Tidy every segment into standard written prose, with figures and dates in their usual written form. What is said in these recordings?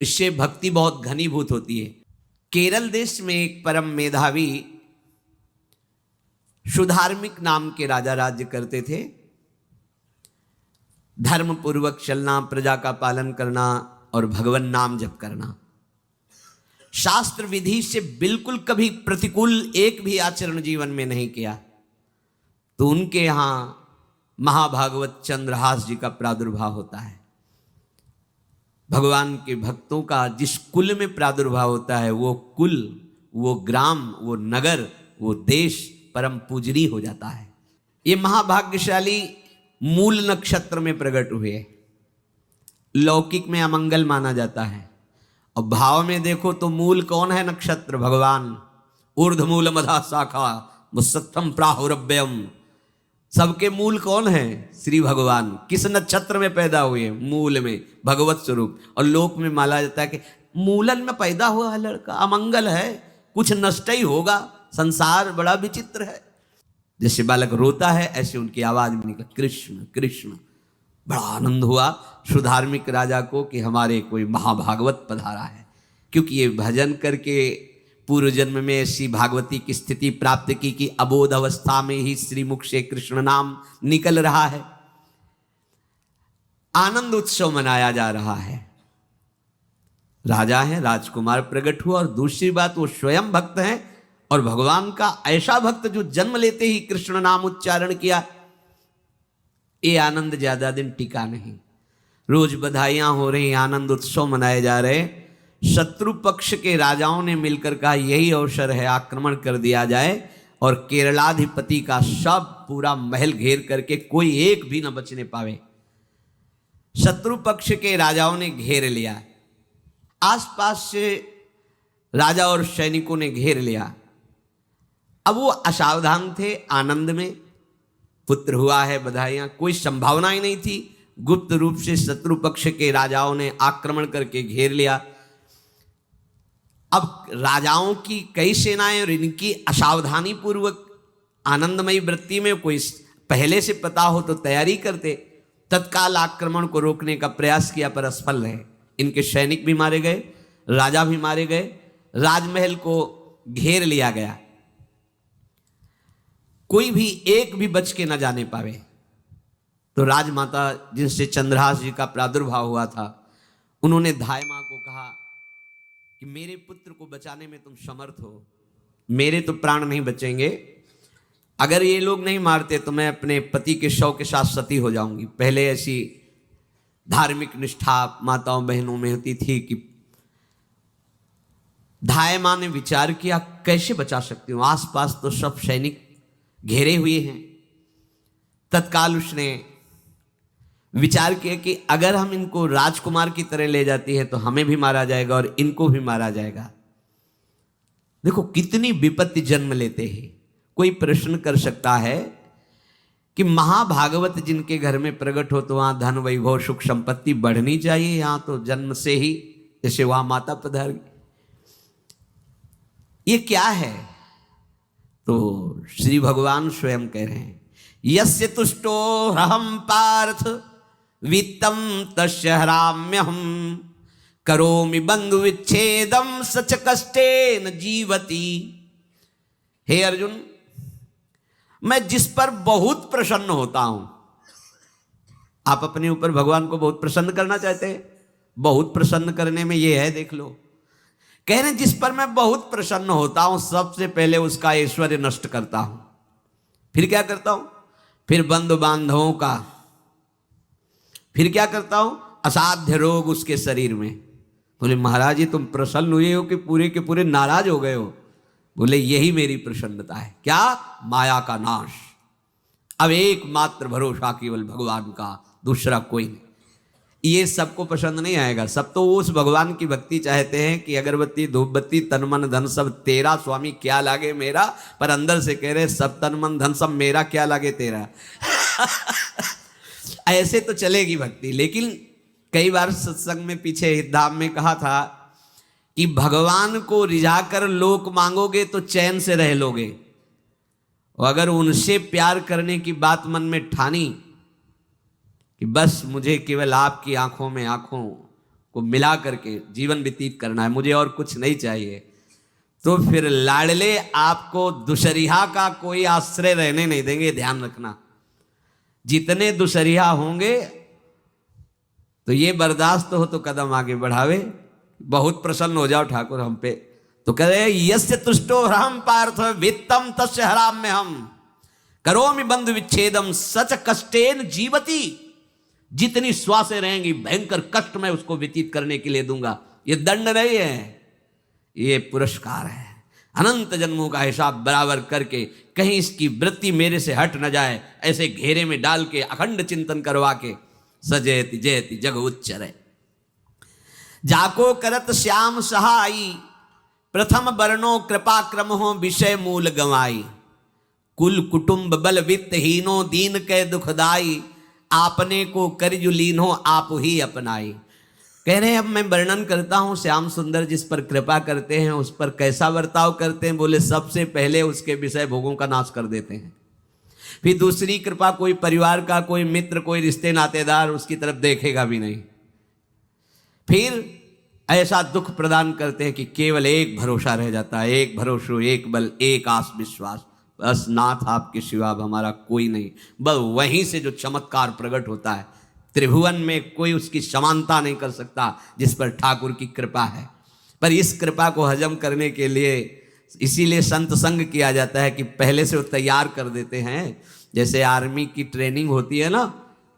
इससे भक्ति बहुत घनीभूत होती है। केरल देश में एक परम मेधावी सुधार्मिक नाम के राजा राज्य करते थे। धर्म पूर्वक चलना, प्रजा का पालन करना और भगवान नाम जप करना, शास्त्र विधि से बिल्कुल कभी प्रतिकूल एक भी आचरण जीवन में नहीं किया। तो उनके यहां महाभागवत चंद्रहास जी का प्रादुर्भाव होता है। भगवान के भक्तों का जिस कुल में प्रादुर्भाव होता है, वो कुल, वो ग्राम, वो नगर, वो देश परम पूजनीय हो जाता है। ये महाभाग्यशाली मूल नक्षत्र में प्रकट हुए। लौकिक में अमंगल माना जाता है और भाव में देखो तो मूल कौन है? नक्षत्र भगवान। ऊर्ध्वमूल मधा शाखा मुसत्थम प्राहुरव्ययम। सबके मूल कौन है? श्री भगवान। किस नक्षत्र में पैदा हुए? मूल में, भगवत स्वरूप। और लोक में माना जाता है कि मूलन में पैदा हुआ है लड़का, अमंगल है, कुछ नष्ट ही होगा, संसार बड़ा विचित्र है। जैसे बालक रोता है ऐसे उनकी आवाज में निकला कृष्ण कृष्ण। बड़ा आनंद हुआ सुधार्मिक राजा को कि हमारे कोई महाभागवत पधारा है, क्योंकि ये भजन करके पूर्व जन्म में ऐसी भागवती की स्थिति प्राप्त की कि अबोध अवस्था में ही श्री मुख से कृष्ण नाम निकल रहा है। आनंद उत्सव मनाया जा रहा है। राजा है, राजकुमार प्रकट हुआ, और दूसरी बात वो स्वयं भक्त हैं और भगवान का ऐसा भक्त जो जन्म लेते ही कृष्ण नाम उच्चारण किया। ये आनंद ज्यादा दिन टिका नहीं। रोज बधाइयां हो रही, आनंद उत्सव मनाए जा रहे। शत्रु पक्ष के राजाओं ने मिलकर कहा यही अवसर है, आक्रमण कर दिया जाए और केरलाधिपति का सब पूरा महल घेर करके कोई एक भी न बचने पावे। शत्रु पक्ष के राजाओं ने घेर लिया, आसपास से राजा और सैनिकों ने घेर लिया। अब वो असावधान थे, आनंद में पुत्र हुआ है, बधाइयां, कोई संभावना ही नहीं थी। गुप्त रूप से शत्रु पक्ष के राजाओं ने आक्रमण करके घेर लिया। अब राजाओं की कई सेनाएं और इनकी असावधानी पूर्वक आनंदमयी वृत्ति में कोई पहले से पता हो तो तैयारी करते, तत्काल आक्रमण को रोकने का प्रयास किया पर असफल रहे। इनके सैनिक भी मारे गए, राजा भी मारे गए, राजमहल को घेर लिया गया, कोई भी एक भी बच के न जाने पावे। तो राजमाता जिनसे चंद्रहास जी का प्रादुर्भाव हुआ था, उन्होंने धाय मां को कहा कि मेरे पुत्र को बचाने में तुम समर्थ हो, मेरे तो प्राण नहीं बचेंगे, अगर ये लोग नहीं मारते तो मैं अपने पति के शव के साथ सती हो जाऊंगी। पहले ऐसी धार्मिक निष्ठा माताओं बहनों में होती थी कि धाय मां ने विचार किया कैसे बचा सकती हूं, आसपास तो सब सैनिक घेरे हुए हैं। तत्काल उसने विचार किया कि अगर हम इनको राजकुमार की तरह ले जाती है तो हमें भी मारा जाएगा और इनको भी मारा जाएगा। देखो कितनी विपत्ति जन्म लेते हैं। कोई प्रश्न कर सकता है कि महाभागवत जिनके घर में प्रकट हो तो वहां धन वैभव सुख संपत्ति बढ़नी चाहिए, यहां तो जन्म से ही जैसे वहां माता पधार गई, ये क्या है? तो श्री भगवान स्वयं कह रहे हैं यस्य तुष्टो रहम पार्थ वित्तम तस्य हराम्यहम करोमि बंधु विच्छेदम सच कष्टेन जीवति। हे अर्जुन, मैं जिस पर बहुत प्रसन्न होता हूं, आप अपने ऊपर भगवान को बहुत प्रसन्न करना चाहते हैं, बहुत प्रसन्न करने में ये है, देख लो। कह रहे हैं जिस पर मैं बहुत प्रसन्न होता हूं सबसे पहले उसका ऐश्वर्य नष्ट करता हूं। फिर क्या करता हूं? फिर बंधु बांधवों का, फिर क्या करता हूं? असाध्य रोग उसके शरीर में। बोले महाराज जी तुम प्रसन्न हुए हो कि पूरे के पूरे नाराज हो गए हो? बोले यही मेरी प्रसन्नता है। क्या? माया का नाश। अब एकमात्र भरोसा केवल भगवान का, दूसरा कोई नहीं। ये सबको पसंद नहीं आएगा। सब तो उस भगवान की भक्ति चाहते हैं कि अगरबत्ती धूप बत्ती तन मन धन सब तेरा, स्वामी क्या लागे मेरा, पर अंदर से कह रहे सब तन मन धन सब मेरा, क्या लागे तेरा। ऐसे तो चलेगी भक्ति। लेकिन कई बार सत्संग में पीछे धाम में कहा था कि भगवान को रिझाकर लोक मांगोगे तो चैन से रह लोगे, और अगर उनसे प्यार करने की बात मन में ठानी कि बस मुझे केवल आपकी आंखों में आंखों को मिला करके जीवन व्यतीत करना है, मुझे और कुछ नहीं चाहिए। तो फिर लाडले आपको दुशरिया का कोई आश्रय रहने नहीं देंगे, ध्यान रखना। जितने दुशरिया होंगे तो ये बर्दाश्त हो तो कदम आगे बढ़ावे, बहुत प्रसन्न हो जाओ ठाकुर हम पे। तो कह रहे यस्य तुष्टो ह्रहम पार्थ वित्तम तस्य हराम्य हम करोमि बंधु विच्छेदम सच कष्टेन जीवती। जितनी श्वासें रहेंगी भयंकर कष्ट मैं उसको व्यतीत करने के लिए दूंगा। ये दंड नहीं है, ये पुरस्कार है। अनंत जन्मों का हिसाब बराबर करके कहीं इसकी वृत्ति मेरे से हट न जाए, ऐसे घेरे में डाल के अखंड चिंतन करवा के सजयति जयति जग उच्चरे। जाको करत श्याम सहाई प्रथम वर्णो कृपा क्रम हो विषय मूल गवाई। कुल कुटुंब बल वित्त हीनो दीन के दुखदाई। आपने को करजु लीनो आप ही अपनाई। कह रहे हैं अब मैं वर्णन करता हूं श्याम सुंदर जिस पर कृपा करते हैं उस पर कैसा बर्ताव करते हैं। बोले सबसे पहले उसके विषय भोगों का नाश कर देते हैं। फिर दूसरी कृपा कोई परिवार का कोई मित्र कोई रिश्ते नातेदार उसकी तरफ देखेगा भी नहीं। फिर ऐसा दुख प्रदान करते हैं कि केवल एक भरोसा रह जाता है, एक भरोसो एक बल एक आस विश्वास, बस नाथ आपके सिवा अब हमारा कोई नहीं। बस वहीं से जो चमत्कार प्रकट होता है, त्रिभुवन में कोई उसकी समानता नहीं कर सकता जिस पर ठाकुर की कृपा है। पर इस कृपा को हजम करने के लिए इसीलिए संत संग किया जाता है कि पहले से वो तैयार कर देते हैं। जैसे आर्मी की ट्रेनिंग होती है ना,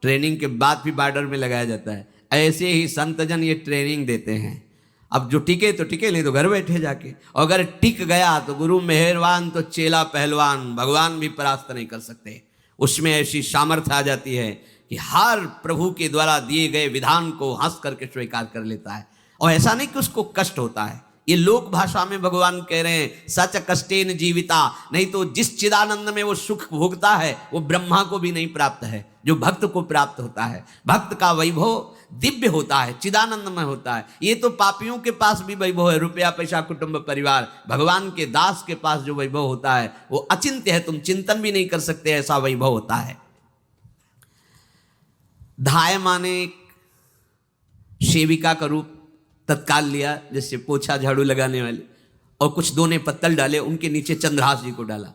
ट्रेनिंग के बाद भी बॉर्डर में लगाया जाता है, ऐसे ही संतजन ये ट्रेनिंग देते हैं। अब जो टिके तो टिके, नहीं तो घर बैठे जाके। अगर टिक गया तो गुरु मेहरबान तो चेला पहलवान, भगवान भी परास्त नहीं कर सकते। उसमें ऐसी सामर्थ्य आ जाती है कि हर प्रभु के द्वारा दिए गए विधान को हंस करके स्वीकार कर लेता है। और ऐसा नहीं कि उसको कष्ट होता है। ये लोक भाषा में भगवान कह रहे हैं सच कष्टेन जीविता। नहीं तो जिस चिदानंद में वो सुख भोगता है वो ब्रह्मा को भी नहीं प्राप्त है जो भक्त को प्राप्त होता है। भक्त का वैभव दिव्य होता है, चिदानंद में होता है। ये तो पापियों के पास भी वैभव है, रुपया पैसा कुटुंब परिवार। भगवान के दास के पास जो वैभव होता है वो अचिंत्य है, तुम चिंतन भी नहीं कर सकते, ऐसा वैभव होता है। धाय माने सेविका का रूप तत्काल लिया, जैसे पोछा झाड़ू लगाने वाले, और कुछ दोने पत्तल डाले, उनके नीचे चंद्रहास जी को डाला।